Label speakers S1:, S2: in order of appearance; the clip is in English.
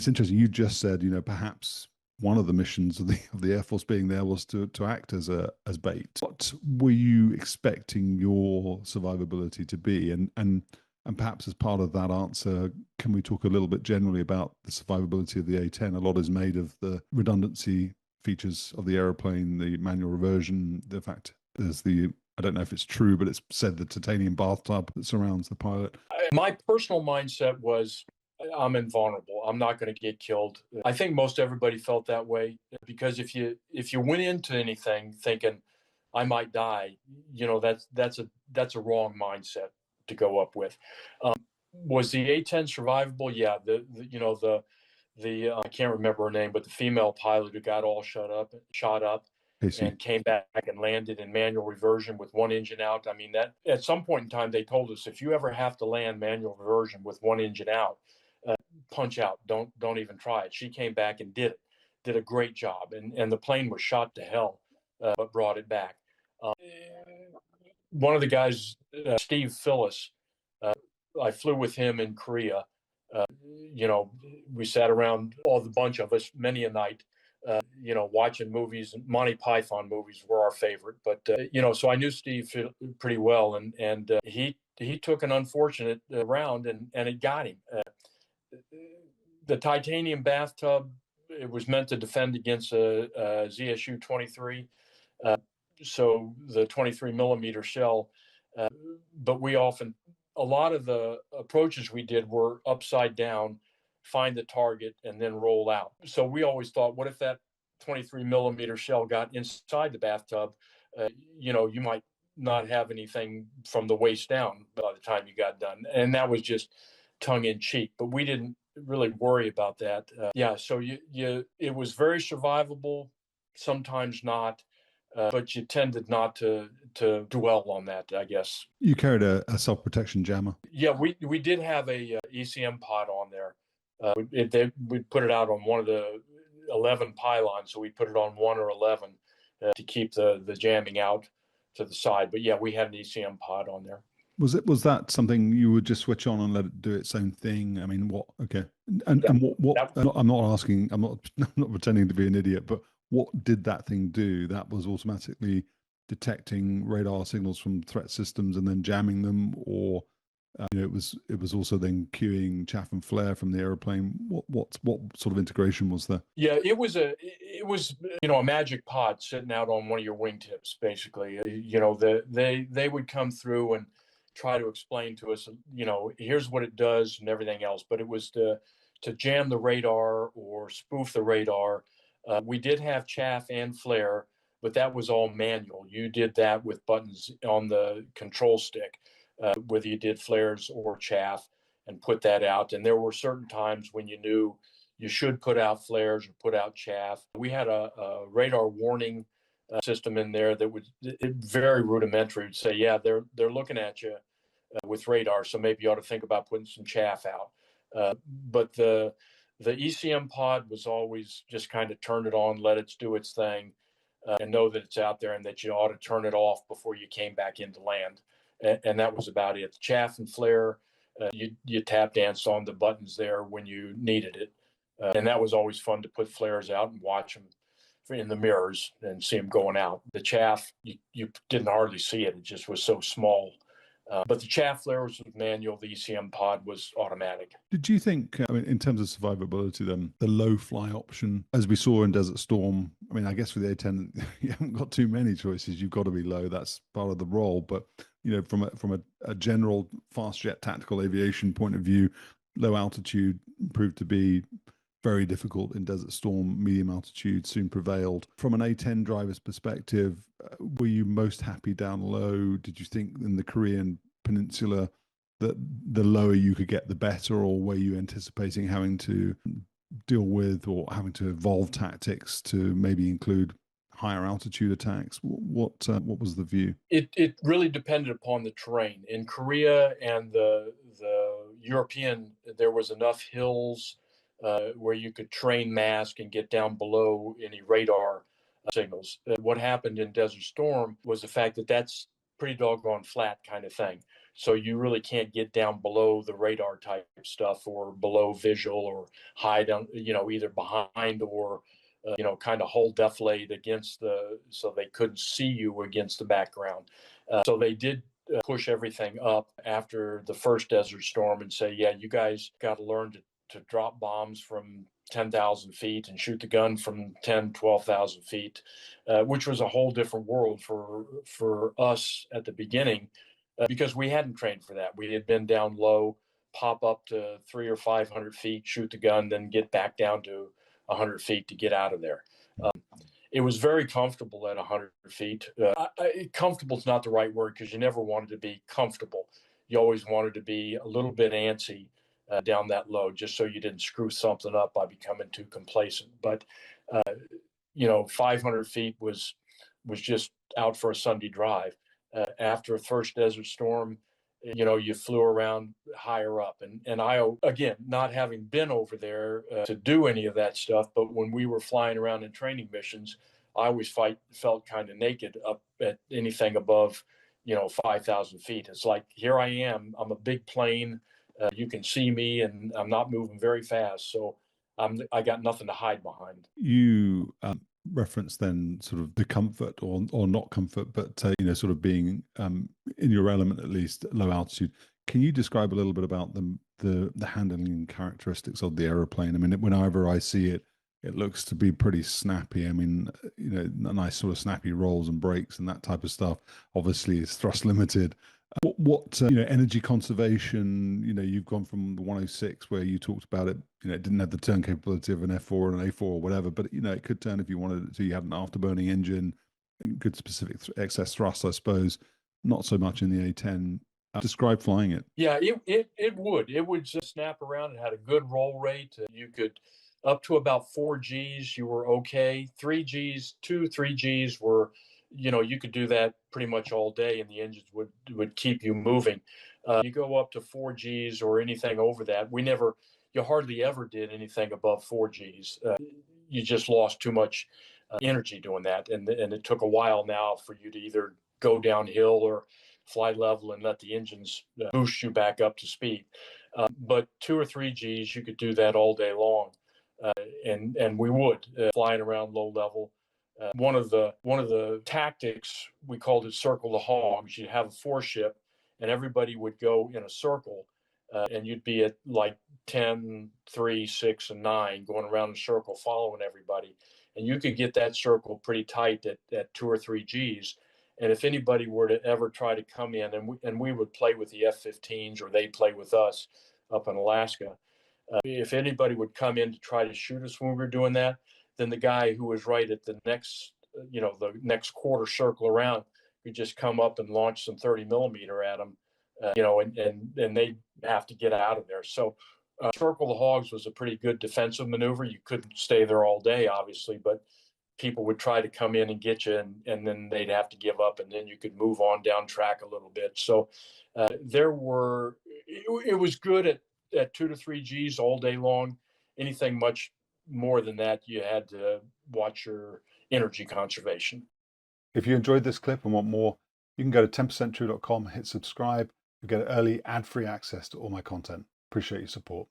S1: it's interesting. You just said, perhaps one of the missions of the Air Force being there was to act as bait. What were you expecting your survivability to be? And perhaps as part of that answer, can we talk a little bit generally about the survivability of the A-10? A lot is made of the redundancy features of the aeroplane, the manual reversion, the fact there's I don't know if it's true, but it's said the titanium bathtub that surrounds the pilot.
S2: My personal mindset was I'm invulnerable. I'm not going to get killed. I think most everybody felt that way because if you went into anything thinking I might die, that's a wrong mindset to go up with. Was the A-10 survivable? Yeah. The I can't remember her name, but the female pilot who got all shot up and came back and landed in manual reversion with one engine out. I mean, that at some point in time, they told us if you ever have to land manual reversion with one engine out, punch out. Don't even try it. She came back and did a great job, and the plane was shot to hell, but brought it back. One of the guys, Steve Phillis, I flew with him in Korea. We sat around, all the bunch of us, many a night, watching movies. Monty Python movies were our favorite. But, so I knew Steve pretty well. And he took an unfortunate round and it got him. The titanium bathtub, it was meant to defend against a ZSU-23. So the 23 millimeter shell. But a lot of the approaches we did were upside down, find the target, and then roll out. So we always thought, what if that 23 millimeter shell got inside the bathtub? You might not have anything from the waist down by the time you got done. And that was just tongue in cheek, but we didn't really worry about that. So it was very survivable, sometimes not. But you tended not to dwell on that, I guess.
S1: You carried a self-protection jammer.
S2: Yeah, we did have a ECM pod on there. We put it out on one of the 11 pylons, so we put it on 1 or 11 to keep the jamming out to the side. But yeah, we had an ECM pod on there.
S1: Was that something you would just switch on and let it do its own thing? I mean, what? Okay, and what? I'm not asking. I'm not pretending to be an idiot, but what did that thing do? That was automatically detecting radar signals from threat systems and then jamming them, or it was also then cueing chaff and flare from the airplane. What sort of integration was there?
S2: Yeah, it was a magic pod sitting out on one of your wingtips, basically. They would come through and try to explain to us, here's what it does and everything else. But it was to jam the radar or spoof the radar. We did have chaff and flare, but that was all manual. You did that with buttons on the control stick, whether you did flares or chaff, and put that out. And there were certain times when you knew you should put out flares or put out chaff. We had a radar warning system in there that was very rudimentary. Would say, yeah, they're looking at you with radar, so maybe you ought to think about putting some chaff out. But the ECM pod was always just kind of turn it on, let it do its thing, and know that it's out there and that you ought to turn it off before you came back into land. And that was about it. The chaff and flare, you tap danced on the buttons there when you needed it. And that was always fun to put flares out and watch them in the mirrors and see them going out. The chaff, you didn't hardly see it. It just was so small. But the chaff flares was manual. The ECM pod was automatic.
S1: Did you think, in terms of survivability, then the low fly option, as we saw in Desert Storm, I guess for the A-10, you haven't got too many choices. You've got to be low. That's part of the role. But from a general fast jet tactical aviation point of view, low altitude proved to be very difficult in Desert Storm. Medium altitude soon prevailed. From an A-10 driver's perspective, were you most happy down low? Did you think in the Korean Peninsula that the lower you could get, the better, or were you anticipating having to deal with or having to evolve tactics to maybe include higher altitude attacks? What was the view?
S2: It really depended upon the terrain. In Korea and the European, there was enough hills where you could train mask and get down below any radar signals. What happened in Desert Storm was the fact that that's pretty doggone flat kind of thing. So you really can't get down below the radar type stuff or below visual or hide on, either behind or, kind of hold defilade against so they couldn't see you against the background. So they did push everything up after the first Desert Storm and say, yeah, you guys got to learn to drop bombs from 10,000 feet and shoot the gun from 10, 12,000 feet, which was a whole different world for us at the beginning, because we hadn't trained for that. We had been down low, pop up to 300 or 500 feet, shoot the gun, then get back down to 100 feet to get out of there. It was very comfortable at 100 feet. Comfortable is not the right word, because you never wanted to be comfortable. You always wanted to be a little bit antsy down that low, just so you didn't screw something up by becoming too complacent. But 500 feet was just out for a Sunday drive. After a first Desert Storm, you flew around higher up. And I, again, not having been over there to do any of that stuff, but when we were flying around in training missions, I always felt kind of naked up at anything above, 5,000 feet. It's like, here I am, I'm a big plane. You can see me, and I'm not moving very fast. So I got nothing to hide behind.
S1: You reference then sort of the comfort or not comfort, but sort of being in your element, at least at low altitude. Can you describe a little bit about the handling characteristics of the aeroplane? I mean, whenever I see it, it looks to be pretty snappy. I mean, nice sort of snappy rolls and brakes and that type of stuff. Obviously, it's thrust limited. What energy conservation, you've gone from the 106 where you talked about it, it didn't have the turn capability of an F4 and an A4 or whatever, but it could turn if you wanted it to. You had an afterburning engine, good specific excess thrust, I suppose. Not so much in the A-10. Describe flying it.
S2: Yeah, it would just snap around. It had a good roll rate. You could, up to about 4 Gs, you were okay. 3 Gs, 3 Gs were, you could do that pretty much all day, and the engines would keep you moving. You go up to 4 Gs or anything over that. You hardly ever did anything above 4 Gs. You just lost too much energy doing that, and it took a while now for you to either go downhill or fly level and let the engines boost you back up to speed. But 2 or 3 Gs, you could do that all day long, and we would flying around low level. One of the tactics, we called it Circle the Hogs. You'd have a four-ship, and everybody would go in a circle, and you'd be at like 10, 3, 6, and 9, going around in a circle, following everybody. And you could get that circle pretty tight at 2 or 3 Gs. And if anybody were to ever try to come in, and we would play with the F-15s, or they'd play with us up in Alaska, if anybody would come in to try to shoot us when we were doing that, then the guy who was right at the next quarter circle around could just come up and launch some 30 millimeter at them, and they'd have to get out of there. So Circle the Hogs was a pretty good defensive maneuver. You couldn't stay there all day, obviously, but people would try to come in and get you, and then they'd have to give up, and then you could move on down track a little bit. So it was good at 2 to 3 Gs all day long. Anything much more than that, you had to watch your energy conservation.
S1: If you enjoyed this clip and want more, you can go to 10percenttrue.com, hit subscribe, and get early ad-free access to all my content. Appreciate your support.